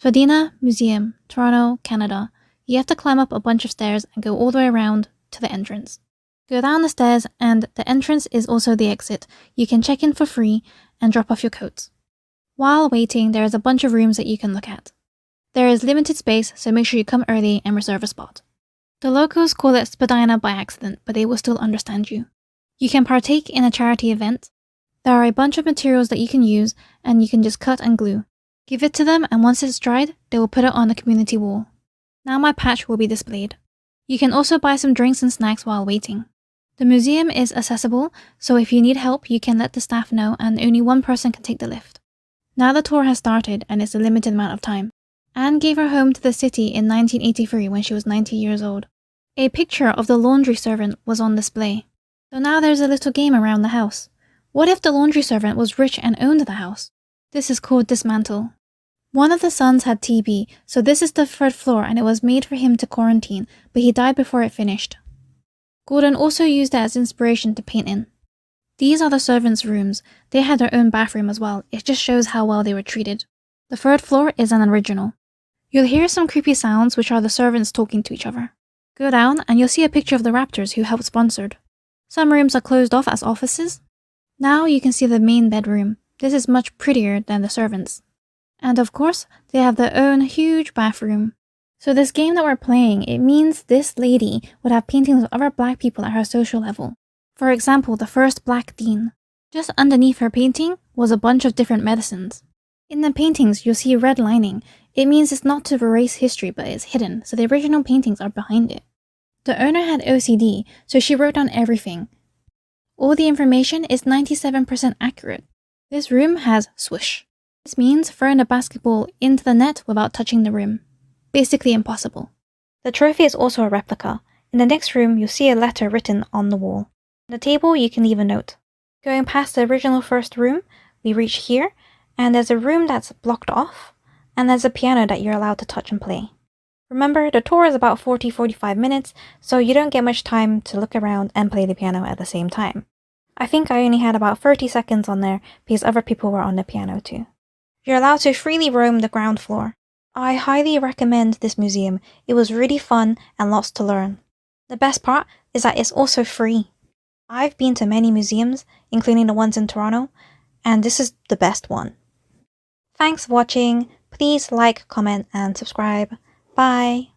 Spadina Museum, Toronto, Canada. You have to climb up a bunch of stairs and go all the way around to the entrance. Go down the stairs and the entrance is also the exit. You can check in for free and drop off your coats. While waiting, there is a bunch of rooms that you can look at. There is limited space, so make sure you come early and reserve a spot. The locals call it Spadina by accident, but they will still understand you. You can partake in a charity event. There are a bunch of materials that you can use, and you can just cut and glue. Give it to them, and once it's dried, they will put it on the community wall. Now my patch will be displayed. You can also buy some drinks and snacks while waiting. The museum is accessible, so if you need help, you can let the staff know, and only one person can take the lift. Now the tour has started, and it's a limited amount of time. Anne gave her home to the city in 1983 when she was 90 years old. A picture of the laundry servant was on display. So now there's a little game around the house. What if the laundry servant was rich and owned the house? This is called Mantle. One of the sons had TB, so this is the third floor and it was made for him to quarantine, but he died before it finished. Gordon also used it as inspiration to paint in. These are the servants' rooms. They had their own bathroom as well. It just shows how well they were treated. The third floor is an original. You'll hear some creepy sounds, which are the servants talking to each other. Go down and you'll see a picture of the Raptors who helped sponsored. Some rooms are closed off as offices. Now you can see the main bedroom. This is much prettier than the servants. And of course, they have their own huge bathroom. So this game that we're playing, it means this lady would have paintings of other black people at her social level. For example, the first black dean. Just underneath her painting was a bunch of different medicines. In the paintings, you'll see red lining. It means it's not to erase history, but it's hidden, so the original paintings are behind it. The owner had OCD, so she wrote down everything. All the information is 97% accurate. This room has swish. This means throwing a basketball into the net without touching the rim. Basically impossible. The trophy is also a replica. In the next room, you'll see a letter written on the wall. On the table, you can leave a note. Going past the original first room, we reach here, and there's a room that's blocked off, and there's a piano that you're allowed to touch and play. Remember, the tour is about 40-45 minutes, so you don't get much time to look around and play the piano at the same time. I think I only had about 30 seconds on there because other people were on the piano too. You're allowed to freely roam the ground floor. I highly recommend this museum. It was really fun and lots to learn. The best part is that it's also free. I've been to many museums, including the ones in Toronto, and this is the best one. Thanks for watching. Please like, comment, and subscribe. Bye!